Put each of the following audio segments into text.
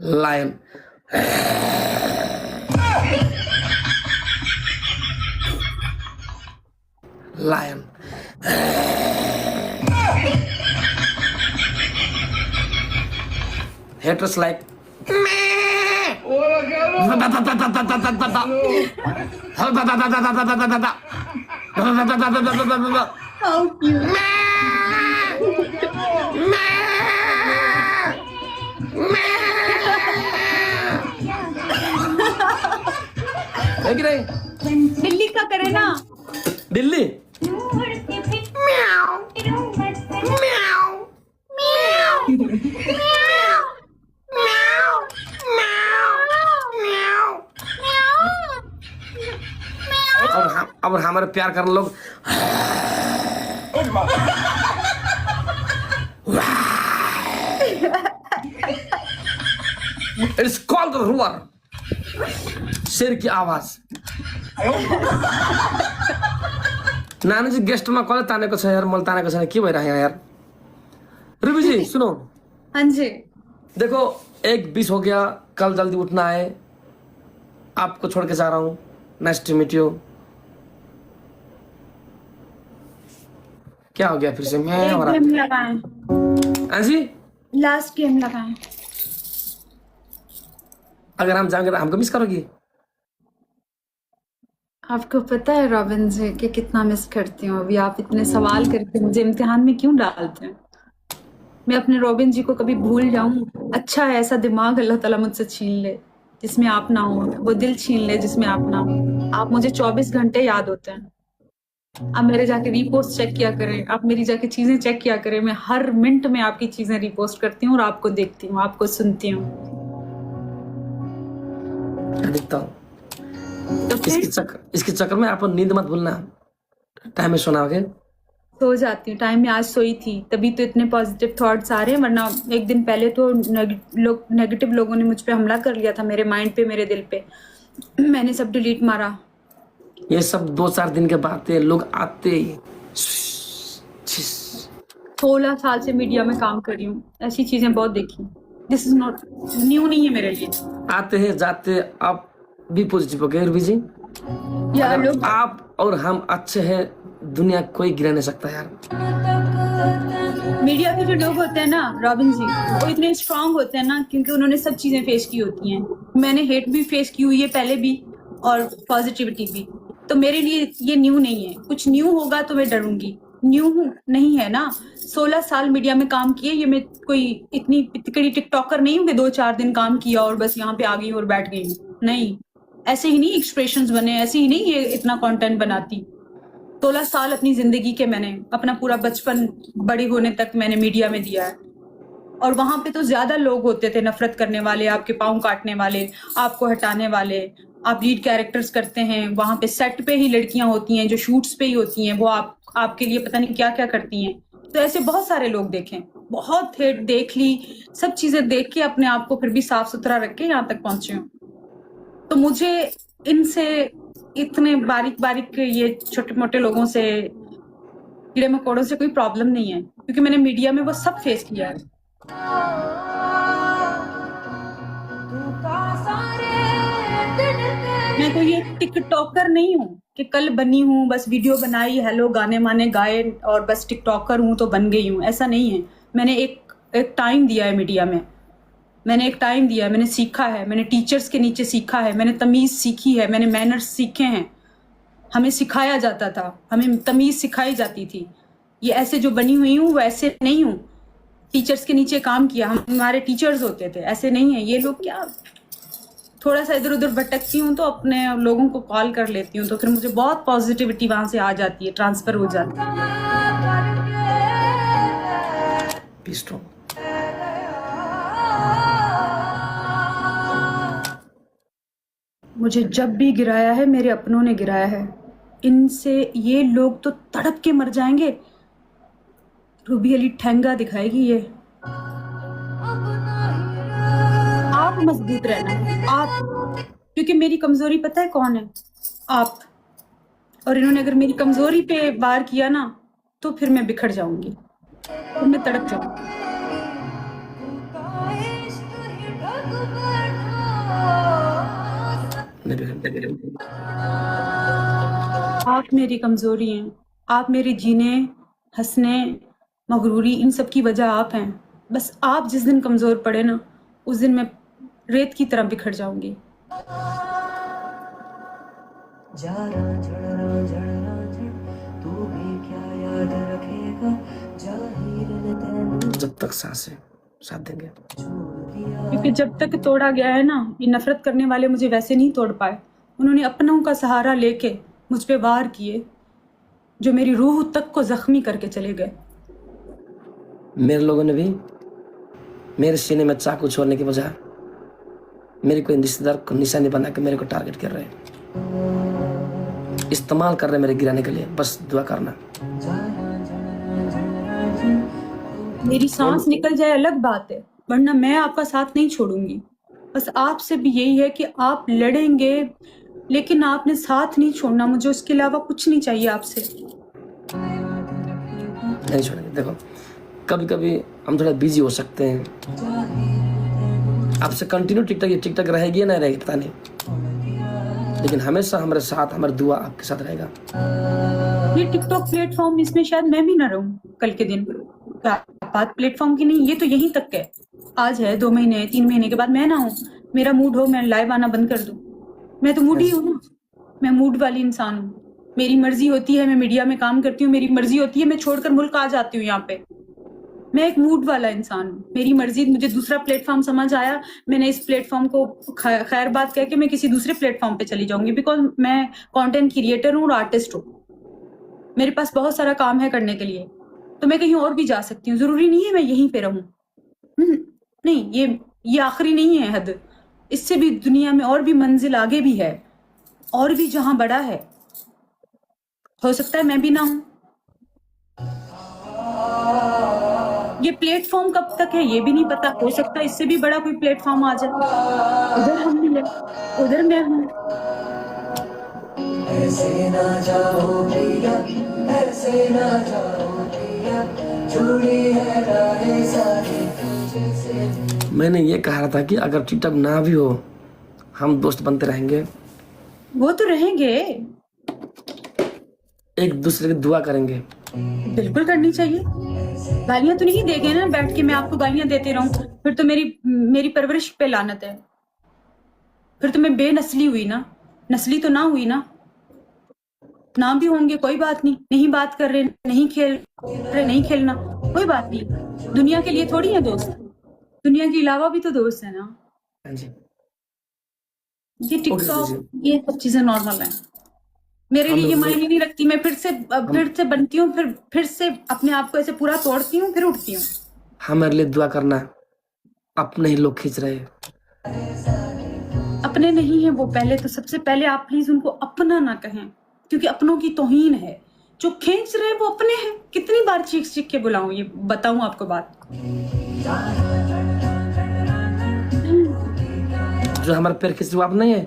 Lion, lion, haters like How cute. है कि नहीं? दिल्ली का करे ना। दिल्ली अब हमारे प्यार करने लोग इट्स कॉल्ड द रोअर, शेर की आवाज। नानी जी गेस्ट में कल तानेको छ यार, मलाई तानेको छैन, के भइरहेको यहाँ यार। रुबी जी सुनो, हाँ जी। देखो 1:20 हो गया, कल जल्दी उठना है, आपको छोड़ के जा रहा हूँ। Nice to meet you. क्या हो गया फिर से? मैं एक हो रहा गेम लगाएं, हाँ जी, लास्ट गेम लगाएं। अगर हम जाएंगे तो हमको मिस करोगी? आपको पता है रॉबिन जी कि कितना मिस करती हूँ। अभी आप इतने सवाल करके मुझे इम्तिहान में क्यों डालते हैं? मैं अपने रॉबिन जी को कभी भूल जाऊं? अच्छा है ऐसा दिमाग अल्लाह ताला मुझसे छीन ले जिसमें आप ना हो, वो दिल छीन ले जिसमें आप ना हो। आप मुझे 24 घंटे याद होते हैं। आप मेरे जाके रीपोस्ट चेक किया करें, आप मेरी जाके चीजें चेक किया करें। मैं हर मिनट में आपकी चीजें रीपोस्ट करती हूँ और आपको देखती हूँ, आपको सुनती हूँ। दिखता हूँ। तो फिर इसके चक्कर में आप नींद मत भूलना, टाइम में सोना। ओके, सो जाती हूँ टाइम में। आज सोई थी तभी तो इतने पॉजिटिव थॉट्स आ रहे हैं, वरना एक दिन पहले तो नेगेटिव लोगों ने मुझ पे हमला कर लिया था, मेरे माइंड पे, मेरे दिल पे। मैंने सब डिलीट मारा। ये सब 2-4 दिन के बाद लोग आते ही 16 साल से मीडिया में काम कर रही हूँ, ऐसी चीजें बहुत देखी। दिस इज नॉट न्यू, नहीं है मेरे लिए। आते हैं जाते, आप भी पॉजिटिव हो गए रूबी जी। यार अगर लोग, आप और हम अच्छे हैं, दुनिया कोई गिरा नहीं सकता यार। मीडिया के जो लोग होते हैं ना रॉबिन जी, वो इतने स्ट्रांग होते हैं ना क्योंकि उन्होंने सब चीजें फेस की होती हैं। मैंने हेट भी फेस की हुई है पहले भी, और पॉजिटिविटी भी। तो मेरे लिए ये न्यू नहीं है। कुछ न्यू होगा तो मैं डरूंगी, न्यू हूँ नहीं है ना। 16 साल मीडिया में काम किए, ये मैं कोई इतनी पितकड़ी टिकटॉकर नहीं हूँ कि 2-4 दिन काम किया और बस यहाँ पे आ गई और बैठ गई हूँ। नहीं, ऐसे ही नहीं एक्सप्रेशंस बने, ऐसे ही नहीं ये इतना कंटेंट बनाती। 16 साल अपनी जिंदगी के मैंने, अपना पूरा बचपन बड़ी होने तक मैंने मीडिया में दिया है। और वहां पे तो ज्यादा लोग होते थे नफरत करने वाले, आपके पाँव काटने वाले, आपको हटाने वाले। आप लीड कैरेक्टर्स करते हैं, वहां पे सेट पे ही लड़कियां होती हैं जो शूट्स पे ही होती हैं, वो आपके लिए पता नहीं क्या क्या करती हैं। तो ऐसे बहुत सारे लोग देखें, बहुत हेट देख ली, सब चीजें देख के अपने आप को फिर भी साफ सुथरा रख के यहाँ तक पहुंचे हूँ। तो मुझे इनसे, इतने बारीक बारीक ये छोटे मोटे लोगों से, कीड़े मकोड़ों से कोई प्रॉब्लम नहीं है, क्योंकि मैंने मीडिया में वो सब फेस किया है। मैं कोई ये टिकटॉकर नहीं हूँ कि कल बनी हूँ, बस वीडियो बनाई, हेलो गाने माने गाए और बस टिकटॉकर हूँ तो बन गई हूँ, ऐसा नहीं है। मैंने एक टाइम दिया है मीडिया में, मैंने एक टाइम दिया है, मैंने सीखा है, मैंने टीचर्स के नीचे सीखा है, मैंने तमीज सीखी है, मैंने मैनर्स सीखे हैं। हमें सिखाया जाता था, हमें तमीज सिखाई जाती थी। ये ऐसे जो बनी हुई हूँ वैसे नहीं हूँ। टीचर्स के नीचे काम किया, हम हमारे टीचर्स होते थे, ऐसे नहीं है। ये लोग क्या, थोड़ा सा इधर उधर भटकती हूँ तो अपने लोगों को कॉल कर लेती हूँ, तो फिर मुझे बहुत पॉजिटिविटी वहां से आ जाती है, ट्रांसफर हो जाती है। मुझे जब भी गिराया है मेरे अपनों ने गिराया है। इनसे ये लोग तो तड़प के मर जाएंगे। रूबी अली ठेंगा दिखाएगी ये। आप मजबूत रहना, आप, क्योंकि मेरी कमजोरी पता है कौन है? आप। और इन्होंने अगर मेरी कमजोरी पे वार किया ना तो फिर मैं बिखर जाऊंगी, फिर मैं तड़प जाऊंगी। नहीं बिगड़ आप मेरी कमजोरी हैं, आप मेरे जीने, हंसने, मगरूरी, इन सब की वजह आप हैं। बस आप जिस दिन कमजोर पड़े ना, उस दिन मैं रेत की तरह बिखर जाऊंगी। जब तक सांस है साथ देंगे। क्योंकि जब तक तोड़ा गया है ना, ये नफरत करने वाले मुझे वैसे नहीं तोड़ पाए। उन्होंने अपनों का सहारा लेके मुझ पे वार किए, जो मेरी रूह तक को जख्मी करके चले गए। मेरे लोगों ने भी मेरे सीने में चाकू छोड़ने की बजाय मेरे कोई रिश्तेदार को निशानी बना के मेरे को टारगेट कर रहे हैं, इस्तेमाल कर रहे हैं मेरे गिराने के लिए। बस दुआ करना। मेरी सांस निकल जाए अलग बात है, वरना मैं आपका साथ नहीं छोड़ूंगी। बस आपसे भी यही है कि आप लड़ेंगे, लेकिन आपने साथ नहीं छोड़ना। मुझे उसके अलावा कुछ नहीं चाहिए आपसे। नहीं छोड़ेंगे। देखो, कभी कभी हम थोड़ा बिजी हो सकते हैं, आपसे कंटिन्यू टिकटॉक रहेगी या नहीं रहेगी पता नहीं, लेकिन हमेशा हमारे साथ, हमारी दुआ आपके साथ रहेगा। ये टिकटॉक प्लेटफॉर्म, इसमें शायद मैं भी ना रहूं कल के दिन। बात प्लेटफॉर्म की नहीं, ये तो यहीं तक है। आज है, 2 महीने 3 महीने के बाद मैं ना हूं, मेरा मूड हो, मैं लाइव आना बंद कर दूं। मैं तो मूड ही हूं ना, मैं मूड वाली इंसान हूँ। मेरी मर्जी होती है मैं मीडिया में काम करती हूँ, मेरी मर्जी होती है मैं छोड़कर मुल्क आ जाती हूँ। यहाँ पे मैं एक मूड वाला इंसान हूँ, मेरी मर्जी। मुझे दूसरा प्लेटफॉर्म समझ आया, मैंने इस प्लेटफॉर्म को खैर बात कह के मैं किसी दूसरे प्लेटफॉर्म पे चली जाऊंगी, बिकॉज मैं कंटेंट क्रिएटर हूँ और आर्टिस्ट हूँ। मेरे पास बहुत सारा काम है करने के लिए, तो मैं कहीं और भी जा सकती हूँ। जरूरी नहीं है मैं यहीं पे रहूं। नहीं, ये आखिरी नहीं है हद। इससे भी दुनिया में और भी मंजिल आगे भी है, और भी जहां बड़ा है। हो सकता है मैं भी ना हूं। ये प्लेटफॉर्म कब तक है ये भी नहीं पता, हो सकता है इससे भी बड़ा कोई प्लेटफॉर्म आ जाए। उधर हम मिले, उधर मैं हूं। ऐसे ना जाओ प्रिया, ऐसे ना जाओ प्रिया, जुड़ी है राहें सारी तुझसे। मैंने ये कहा था कि अगर टिकटॉक ना भी हो, हम दोस्त बनते रहेंगे। वो तो रहेंगे, एक दूसरे की दुआ करेंगे। बिल्कुल करनी चाहिए। गालियां तो नहीं देंगे ना बैठ के, मैं आपको गालियां देते रहूं, फिर तो मेरी परवरिश पे लानत है। फिर तो मैं बेनस्ली हुई ना, नस्ली तो ना हुई ना। ना भी होंगे कोई बात नहीं, नहीं बात कर रहे, नहीं खेल रहे, नहीं खेलना कोई बात नहीं। दुनिया के लिए थोड़ी है दोस्त, दुनिया के अलावा भी तो दोस्त है ना। हाँ जी। ये टिकटॉक, ये सब चीजें नॉर्मल है मेरे लिए। ये मायने नहीं रखती। मैं फिर से बनती हूँ, फिर से अपने आप को ऐसे पूरा तोड़ती हूँ, फिर उठती हूँ। हमारे लिए दुआ करना। अपने ही लोग खींच रहे। अपने नहीं है वो, पहले तो सबसे पहले आप प्लीज उनको अपना ना कहें, क्योंकि अपनों की तौहीन है। जो खींच रहे वो अपने हैं। कितनी बार चीख चीख के बुलाऊं, ये बताऊं आपको बात। जो हमारे पैर खींच रहे वो आप नहीं है,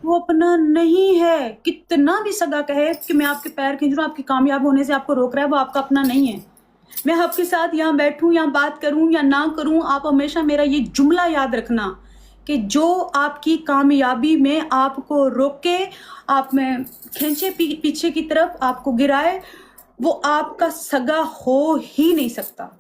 वो अपना नहीं है। कितना भी सगा कहे कि मैं आपके पैर खींच रहा हूं, आपके कामयाब होने से आपको रोक रहा है, वो आपका अपना नहीं है। मैं आपके साथ यहाँ बैठूं, यहाँ बात करूं या ना करूं, आप हमेशा मेरा ये जुमला याद रखना कि जो आपकी कामयाबी में आपको रोके, आप में खींचे पीछे की तरफ, आपको गिराए, वो आपका सगा हो ही नहीं सकता।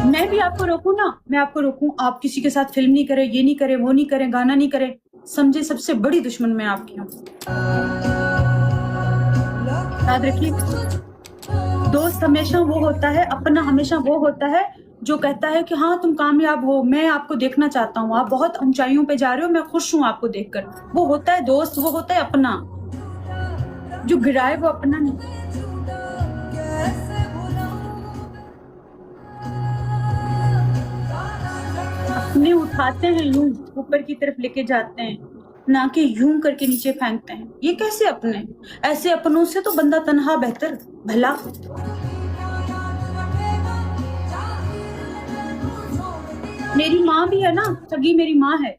मैं भी आपको रोकूं ना, मैं आपको रोकूं, आप किसी के साथ फिल्म नहीं करें, ये नहीं करें, वो नहीं करें, गाना नहीं करें, समझे सबसे बड़ी दुश्मन मैं आपकी हूँ। याद रखिए, दोस्त हमेशा वो होता है, अपना हमेशा वो होता है जो कहता है कि हाँ तुम कामयाब हो, मैं आपको देखना चाहता हूँ, आप बहुत ऊंचाइयों पे जा रहे हो, मैं खुश हूँ आपको देखकर। वो होता है दोस्त, वो होता है अपना। जो गिराए वो अपना नहीं। अपने उठाते हैं यूं ऊपर की तरफ लेके जाते हैं, ना कि यूं करके नीचे फेंकते हैं। ये कैसे अपने? ऐसे अपनों से तो बंदा तन्हा बेहतर भला। मेरी माँ भी है ना, सगी मेरी माँ है।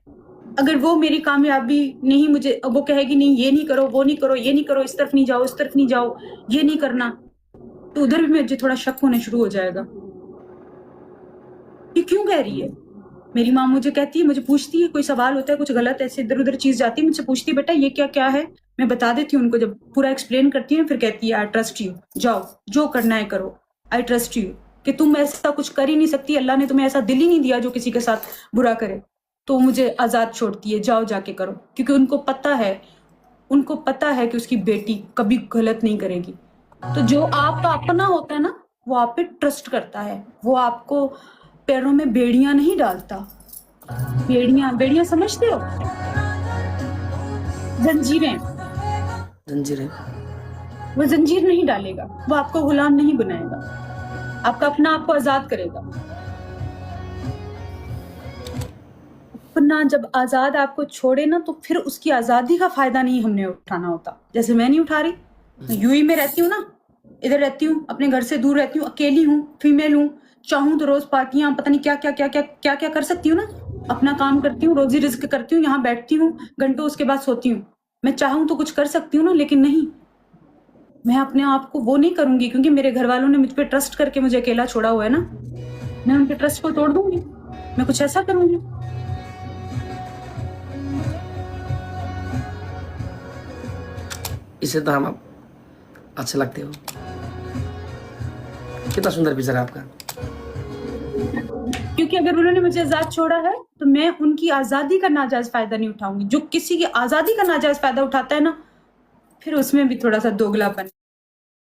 अगर वो मेरी कामयाबी नहीं, मुझे वो कहेगी नहीं ये नहीं करो, वो नहीं करो, ये नहीं करो, इस तरफ नहीं जाओ, इस तरफ नहीं जाओ, ये नहीं करना, तो उधर भी मुझे थोड़ा शक होने शुरू हो जाएगा। ये क्यों कह रही है? मेरी माँ मुझे कहती है, मुझे पूछती है, कोई सवाल होता है कुछ गलत ऐसे इधर उधर चीज जाती है, मुझसे पूछती है बेटा ये क्या क्या है, मैं बता देती हूँ उनको, जब पूरा एक्सप्लेन करती हूँ फिर कहती है आई ट्रस्ट यू, जाओ जो करना है करो, आई ट्रस्ट यू, कि तुम ऐसा कुछ कर ही नहीं सकती, अल्लाह ने तुम्हें ऐसा दिल ही नहीं दिया जो किसी के साथ बुरा करे, तो मुझे आजाद छोड़ती है, जाओ जाके करो, क्योंकि उनको पता है कि उसकी बेटी कभी गलत नहीं करेगी। तो जो आपका अपना होता है ना, वो आप पे ट्रस्ट करता है, वो आपको पैरों में बेड़ियां नहीं डालता। बेड़ियां समझते हो? जंजीरें। जंजीरें। वो जंजीर नहीं डालेगा, वो आपको गुलाम नहीं बनाएगा, आपका अपना आपको आजाद करेगा। अपना जब आजाद आपको छोड़े ना, तो फिर उसकी आजादी का फायदा नहीं हमने उठाना होता। जैसे मैं नहीं उठा रही, मैं यूएई में रहती हूँ ना, इधर रहती हूँ, अपने घर से दूर रहती हूँ, अकेली हूँ, फीमेल हूँ, चाहूँ तो रोज पार्टियां पता नहीं क्या क्या क्या क्या क्या क्या कर सकती हूँ ना, अपना काम करती हूँ, रोजी रिस्क करती हूँ, यहाँ बैठती हूँ घंटों, उसके बाद सोती हूँ। मैं चाहूँ तो कुछ कर सकती हूँ ना, लेकिन नहीं, मैं अपने आप को वो नहीं करूंगी, क्योंकि मेरे घर वालों ने मुझ पे ट्रस्ट करके मुझे अकेला छोड़ा हुआ है ना, मैं उनके ट्रस्ट को तोड़ दूंगी, मैं कुछ ऐसा करूंगी। इसे तो हम अच्छे लगते हो। कितना सुंदर पिक्चर है आपका। क्योंकि अगर उन्होंने मुझे आजाद छोड़ा है तो मैं उनकी आजादी का नाजायज फायदा नहीं उठाऊंगी। जो किसी की आजादी का नाजायज फायदा उठाता है ना, फिर उसमें भी थोड़ा सा दोगलापन